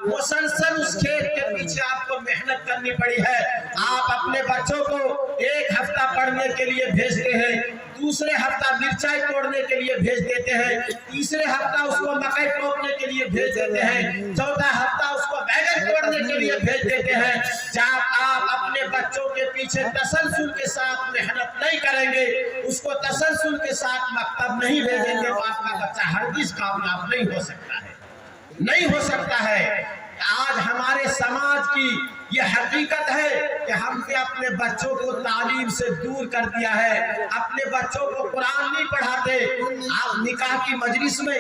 مسلسل اس کھیت کے پیچھے آپ کو محنت کرنی پڑی ہے۔ آپ اپنے بچوں کو ایک ہفتہ پڑھنے کے لیے بھیجتے ہیں، دوسرے ہفتہ مرچائی توڑنے کے لیے بھیج دیتے ہیں، تیسرے ہفتہ اس کو مکئی توڑنے کے لیے بھیج دیتے ہیں، چوتھا ہفتہ اس کو بیگن توڑنے کے لیے بھیج دیتے ہیں۔ جب آپ اپنے بچوں کے پیچھے تسلسل کے ساتھ محنت نہیں کریں گے، اس کو تسلسل کے ساتھ مکتب نہیں بھیجیں گے، تو آپ کا بچہ ہرگز کامیاب نہیں ہو سکتا ہے، نہیں ہو سکتا ہے۔ آج ہمارے سماج کی یہ حقیقت ہے کہ ہم نے اپنے بچوں کو تعلیم سے دور کر دیا ہے، اپنے بچوں کو قرآن نہیں پڑھاتے۔ آپ نکاح کی مجلس میں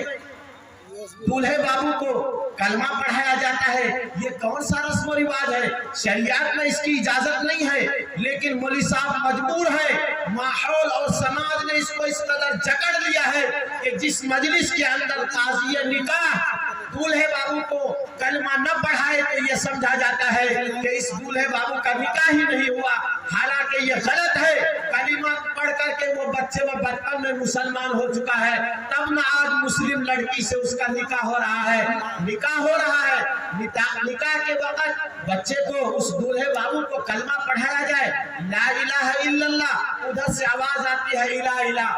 دولہے بابو کو کلمہ پڑھایا جاتا ہے، یہ کون سا رسم و رواج ہے؟ شریعت میں اس کی اجازت نہیں ہے، لیکن مولوی صاحب مجبور ہے، ماحول اور سماج نے اس کو اس قدر جکڑ لیا ہے کہ جس مجلس کے اندر قاضی نکاح دولہے بابو کو کلمہ نہ پڑھائے تو یہ سمجھا جاتا ہے کہ اس دولہے بابو کا نکاح ہی نہیں ہوا، حالانکہ یہ غلط ہے۔ کلمہ پڑھ کر کے وہ بچے وہ بچپن میں مسلمان ہو چکا ہے، تب نہ آج مسلم لڑکی سے اس کا نکاح ہو رہا ہے، نکاح ہو رہا ہے۔ نکاح کے وقت بچے کو اس دولہے بابو کو کلمہ پڑھایا جائے، لا الہ الا اللہ، ادھر سے آواز آتی ہے الہ الہ۔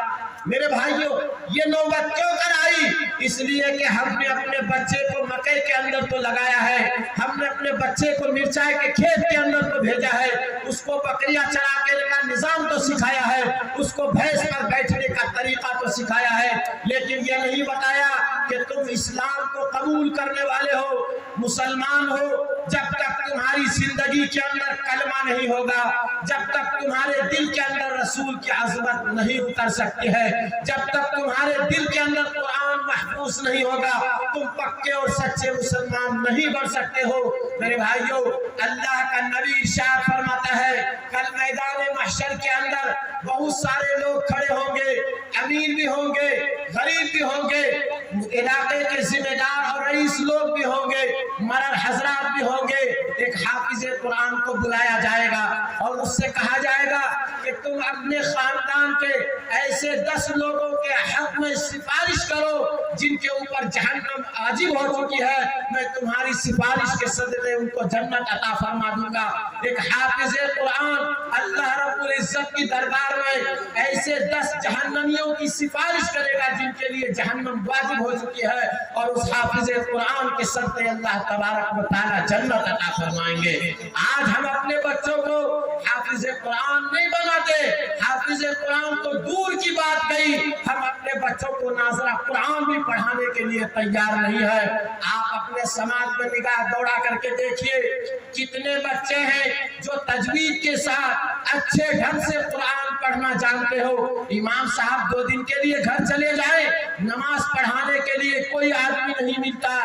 میرے بھائیوں، یہ نوبت کیوں کر آئی؟ اس لیے کہ ہم نے اپنے بچے کو مکئی کے اندر تو لگایا ہے، ہم نے اپنے بچے کو مرچائی کے کھیت کے اندر تو بھیجا ہے، اس کو بکریاں چرانے کا نظام تو سکھایا ہے، اس کو بھینس پر بیٹھنے کا طریقہ تو سکھایا ہے، لیکن یہ نہیں بتایا کہ تم اسلام کو قبول کرنے والے ہو، مسلمان ہو، جب تک تمہاری زندگی کے اندر کلمہ نہیں ہوگا، جب تک تمہارے دل کے اندر رسول کی عظمت نہیں اتر سکتی ہے، جب تک تمہارے دل کے اندر قرآن محفوظ نہیں ہوگا، تم پکے اور سچے مسلمان نہیں بن سکتے ہو۔ میرے بھائیوں، اللہ کا نبی ارشاد فرماتا ہے کل میدان محشر کے اندر بہت سارے لوگ کھڑے ہوں گے، امیر بھی ہوں گے، غریب بھی ہوں گے، علاقے کے ذمہ دار اور رئیس لوگ بھی ہوں گے، مرد حضرات بھی ہوں گے۔ ایک حافظ قرآن کو بلایا جائے گا اور اس سے کہا جائے گا کہ تم اپنے خاندان کے ایسے 10 لوگوں کے حق میں سفارش کرو جن کے اوپر جہنم واجب ہو چکی ہے، میں تمہاری سفارش کے صدقے ان کو جنت عطا فرما دوں گا۔ ایک حافظ قرآن اللہ رب العزت کی دربار میں ایسے 10 جہنمیوں کی سفارش کرے گا جن کے لیے جہنم واجب ہو چکی ہے، اور اس حافظ قرآن کے صدقے اللہ تبارک و تعالی جنت عطا فرمائیں گے۔ آج ہم اپنے بچوں کو حافظ قرآن نہیں بناتے، حافظ قرآن تو دور کی بات گئی، ہم اپنے بچوں کو ناظرہ قرآن بھی پڑھانے کے لیے تیار نہیں ہے۔ آپ اپنے سماج میں نگاہ دوڑا کر کے دیکھیے کتنے بچے ہیں جو تجوید کے ساتھ اچھے ڈھنگ سے قرآن پڑھنا جانتے ہو۔ امام صاحب 2 دن کے لیے گھر چلے جائیں، نماز پڑھانے کے لیے کوئی آدمی نہیں ملتا،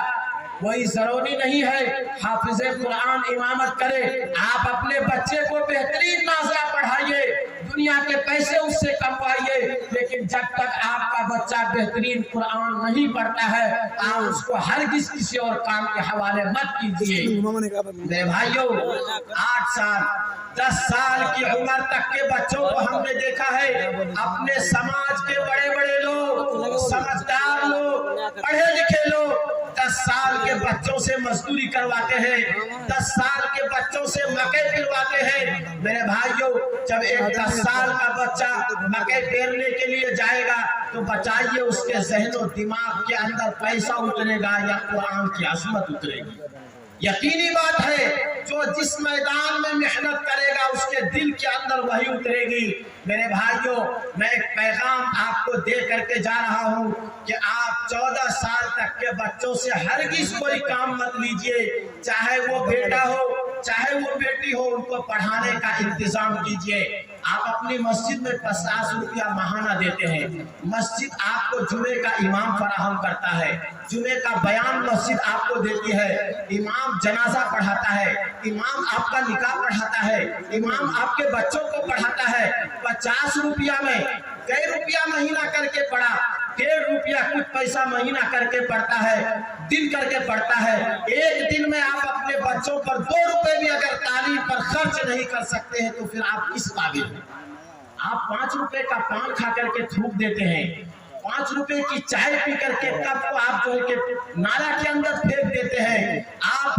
وہی ضروری نہیں ہے حافظ قرآن امامت کرے۔ آپ اپنے بچے کو بہترین ناظرہ پڑھائیے، دنیا کے پیسے اس سے کموائیے، لیکن جب تک آپ کا بچہ بہترین قرآن نہیں پڑھتا ہے آپ اس کو ہرگز کسی اور کام کے حوالے مت کیجیے۔ میرے بھائیوں، 8 سال 10 سال کی عمر تک کے بچوں کو ہم نے دیکھا ہے اپنے سماج کے بڑے بڑے لوگ، سمجھدار لوگ، پڑھے لکھے لوگ 10 سال کے بچوں سے مزدوری کرواتے ہیں، 10 سال کے بچوں سے مکئی پلواتے ہیں۔ میرے بھائیوں، جب ایک 10 سال کا بچہ مکئی پیرنے کے لیے جائے گا تو بچائیے اس کے ذہن و دماغ کے اندر پیسہ اترے گا یا قرآن کی عظمت اترے گی؟ یقینی بات ہے جو جس میدان میں محنت کرے گا اس کے دل کے اندر وہی اترے گی۔ میرے بھائیوں، میں ایک پیغام آپ کو دے کر کے جا رہا ہوں کہ آپ 14 سال تک کے بچوں سے ہرگز کوئی کام مت لیجئے، چاہے وہ بیٹا ہو چاہے وہ بیٹی ہو، ان کو پڑھانے کا انتظام کیجئے۔ آپ اپنی مسجد میں 50 روپیہ ماہانہ دیتے ہیں، مسجد آپ کو جمعے کا امام فراہم کرتا ہے، جمعے کا بیان مسجد آپ کو دیتی ہے، امام جنازہ پڑھاتا ہے، امام آپ کا نکاح پڑھاتا ہے، امام آپ کے بچوں کو پڑھاتا ہے۔ 50 روپیہ میں 1.5 روپیہ مہینہ کر کے پڑھا، 1.5 روپیہ کچھ پیسہ مہینہ کر کے پڑھتا ہے، دن کر کے پڑھتا ہے۔ ایک دن میں آپ اپنے بچوں پر 2 روپے بھی اگر تعلیم پر خرچ نہیں کر سکتے ہیں تو پھر آپ کس قابل ہیں؟ آپ 5 روپے کا پان کھا کر کے تھوک دیتے ہیں، 5 روپے کی چائے پی کر کے کپ کو آپ جو ہے کہ نالا کے اندر پھینک دیتے ہیں۔ آپ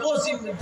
2